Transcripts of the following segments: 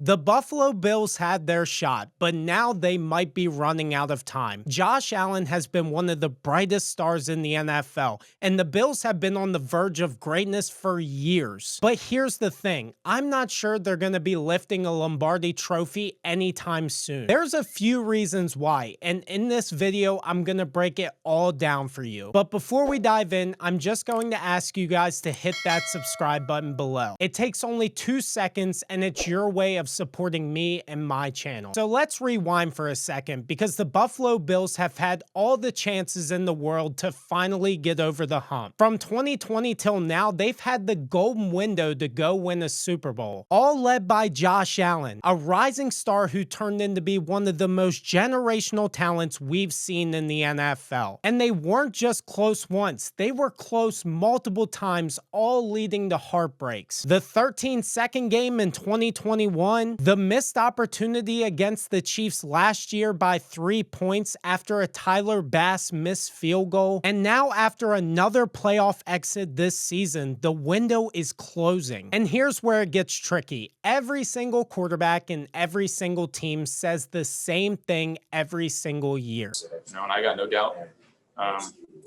The Buffalo Bills had their shot, but now they might be running out of time. Josh Allen has been one of the brightest stars in the NFL, and the Bills have been on the verge of greatness for years. But here's the thing, I'm not sure they're going to be lifting a Lombardi trophy anytime soon. There's a few reasons why, and in this video, I'm going to break it all down for you. But before we dive in, I'm just going to ask you guys to hit that subscribe button below. It takes only 2 seconds, and it's your way of supporting me and my channel. So let's rewind for a second, because the Buffalo Bills have had all the chances in the world to finally get over the hump. From 2020 till now, they've had the golden window to go win a Super Bowl, all led by Josh Allen, a rising star who turned into be one of the most generational talents we've seen in the NFL. And they weren't just close once, they were close multiple times, all leading to heartbreaks. The 13-second game in 2021, the missed opportunity against the Chiefs last year by 3 points after a Tyler Bass missed field goal, and now after another playoff exit this season, the window is closing. And here's where it gets tricky. Every single quarterback in every single team says the same thing every single year. And I got no doubt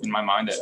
in my mind that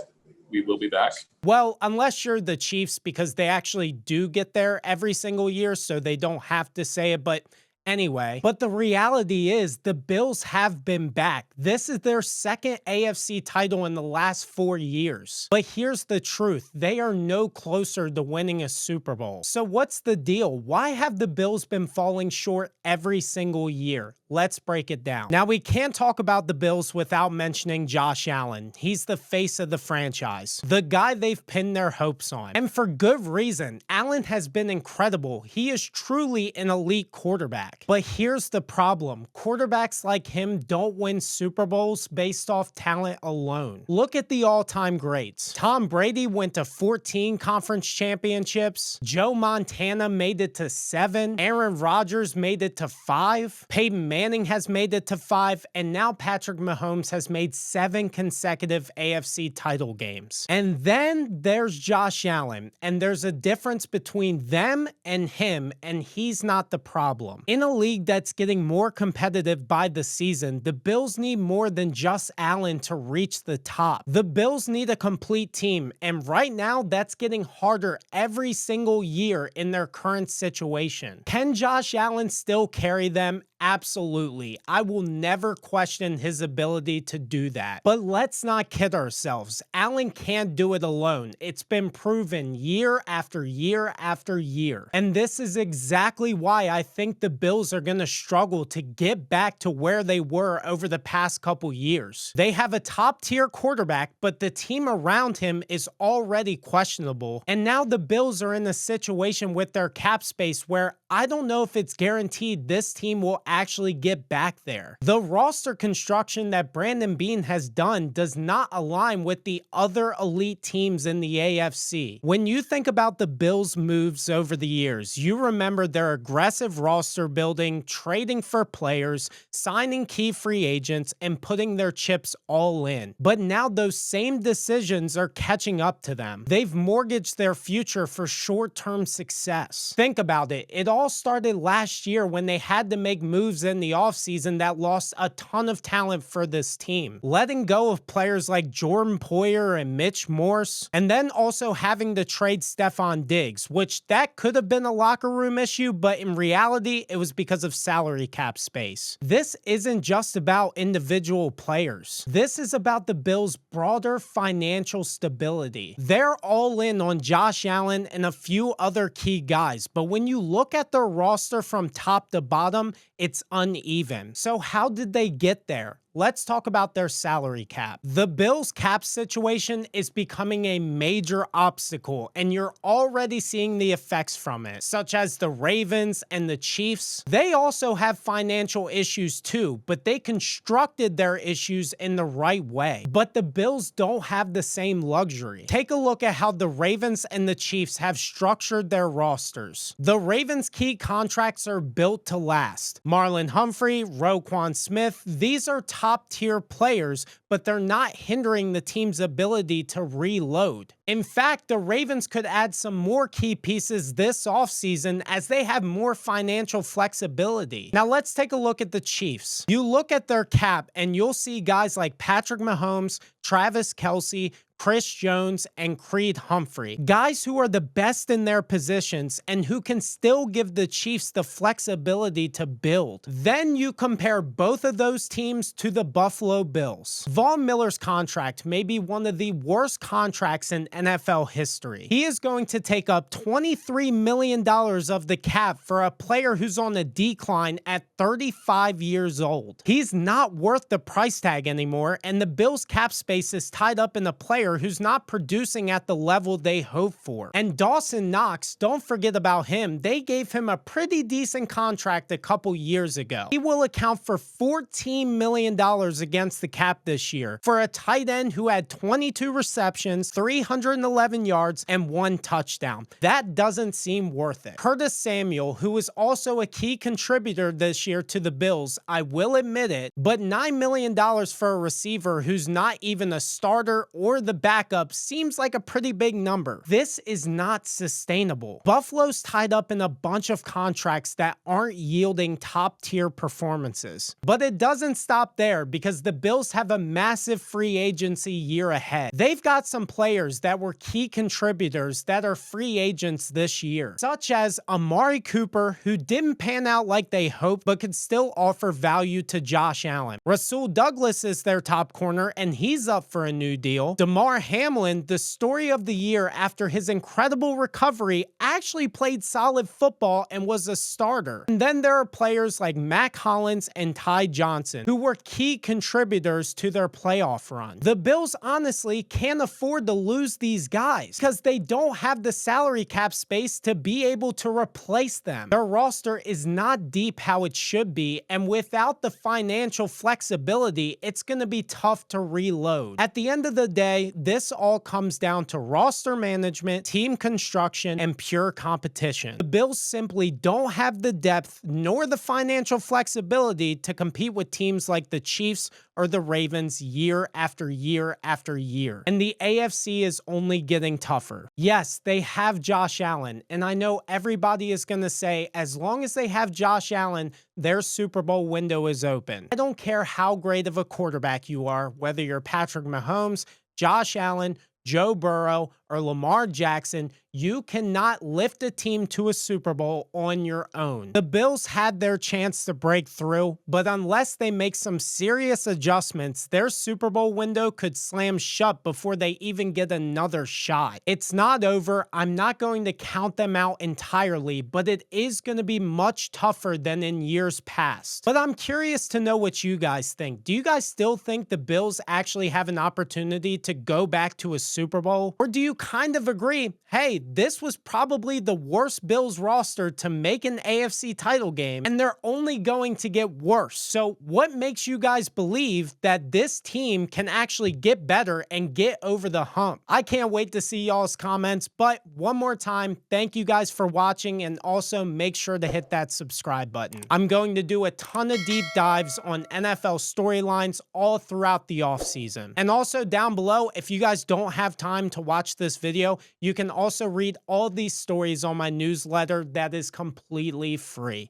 we will be back. Well, unless you're the Chiefs, because they actually do get there every single year, so they don't have to say it, but anyway. But the reality is the Bills have been back. This is their second AFC title in the last 4 years. But here's the truth. They are no closer to winning a Super Bowl. So what's the deal? Why have the Bills been falling short every single year? Let's break it down. Now, we can't talk about the Bills without mentioning Josh Allen. He's the face of the franchise, the guy they've pinned their hopes on. And for good reason. Allen has been incredible. He is truly an elite quarterback. But here's the problem. Quarterbacks like him don't win Super Bowls based off talent alone. Look at the all-time greats. Tom Brady went to 14 conference championships. Joe Montana made it to 7. Aaron Rodgers made it to 5. Peyton Manning has made it to 5, and now Patrick Mahomes has made 7 consecutive AFC title games. And then there's Josh Allen, and there's a difference between them and him, and he's not the problem. In a league that's getting more competitive by the season, the Bills need more than just Allen to reach the top. The Bills need a complete team, and right now that's getting harder every single year in their current situation. Can Josh Allen still carry them? Absolutely. I will never question his ability to do that. But let's not kid ourselves. Allen can't do it alone. It's been proven year after year after year. And this is exactly why I think the Bills are going to struggle to get back to where they were over the past couple years. They have a top-tier quarterback, but the team around him is already questionable. And now the Bills are in a situation with their cap space where I don't know if it's guaranteed this team will actually get back there. The roster construction that Brandon Beane has done does not align with the other elite teams in the AFC. When you think about the Bills' moves over the years, you remember their aggressive roster building, trading for players, signing key free agents, and putting their chips all in. But now those same decisions are catching up to them. They've mortgaged their future for short-term success. Think about it. It all started last year when they had to make moves in the offseason that lost a ton of talent for this team. Letting go of players like Jordan Poyer and Mitch Morse, and then also having to trade Stefon Diggs, which that could have been a locker room issue, but in reality, it was because of salary cap space. This isn't just about individual players. This is about the Bills' broader financial stability. They're all in on Josh Allen and a few other key guys, but when you look at their roster from top to bottom, it's uneven. So how did they get there? Let's talk about their salary cap. The Bills' cap situation is becoming a major obstacle, and you're already seeing the effects from it, such as the Ravens and the Chiefs. They also have financial issues too, but they constructed their issues in the right way. But the Bills don't have the same luxury. Take a look at how the Ravens and the Chiefs have structured their rosters. The Ravens' key contracts are built to last. Marlon Humphrey, Roquan Smith, these are top top tier players, but they're not hindering the team's ability to reload. In fact, the Ravens could add some more key pieces this offseason as they have more financial flexibility. Now let's take a look at the Chiefs. You look at their cap and you'll see guys like Patrick Mahomes, Travis Kelce, Chris Jones, and Creed Humphrey. Guys who are the best in their positions and who can still give the Chiefs the flexibility to build. Then you compare both of those teams to the Buffalo Bills. Von Miller's contract may be one of the worst contracts in NFL history. He is going to take up $23 million of the cap for a player who's on a decline at 35 years old. He's not worth the price tag anymore, and the Bills' cap space is tied up in a player who's not producing at the level they hope for. And Dawson Knox, don't forget about him. They gave him a pretty decent contract a couple years ago. He will account for $14 million against the cap this year for a tight end who had 22 receptions, 311 yards, and 1 touchdown. That doesn't seem worth it. Curtis Samuel, who is also a key contributor this year to the Bills, I will admit it, but $9 million for a receiver who's not even a starter or the backup seems like a pretty big number. This is not sustainable. Buffalo's tied up in a bunch of contracts that aren't yielding top-tier performances. But it doesn't stop there because the Bills have a massive free agency year ahead. They've got some players that were key contributors that are free agents this year, such as Amari Cooper, who didn't pan out like they hoped but could still offer value to Josh Allen. Rasul Douglas is their top corner and he's up for a new deal. Damar Hamlin, the story of the year after his incredible recovery, actually played solid football and was a starter. And then there are players like Mac Hollins and Ty Johnson, who were key contributors to their playoff run. The Bills honestly can't afford to lose these guys because they don't have the salary cap space to be able to replace them. Their roster is not deep how it should be, and without the financial flexibility, it's going to be tough to reload. At the end of the day, this all comes down to roster management, team construction, and pure competition. The Bills simply don't have the depth nor the financial flexibility to compete with teams like the Chiefs or the Ravens year after year after year. And the AFC is only getting tougher. Yes, they have Josh Allen, and I know everybody is going to say, as long as they have Josh Allen, their Super Bowl window is open. I don't care how great of a quarterback you are, whether you're Patrick Mahomes, Josh Allen, Joe Burrow, or Lamar Jackson, you cannot lift a team to a Super Bowl on your own. The Bills had their chance to break through, but unless they make some serious adjustments, their Super Bowl window could slam shut before they even get another shot. It's not over. I'm not going to count them out entirely, but it is going to be much tougher than in years past. But I'm curious to know what you guys think. Do you guys still think the Bills actually have an opportunity to go back to a Super Bowl? Or do you kind of agree, hey, this was probably the worst Bills roster to make an AFC title game, and they're only going to get worse? So what makes you guys believe that this team can actually get better and get over the hump? I can't wait to see y'all's comments, but one more time, thank you guys for watching, and also make sure to hit that subscribe button. I'm going to do a ton of deep dives on NFL storylines all throughout the offseason. And also down below, if you guys don't have time to watch this video, you can also read all these stories on my newsletter that is completely free.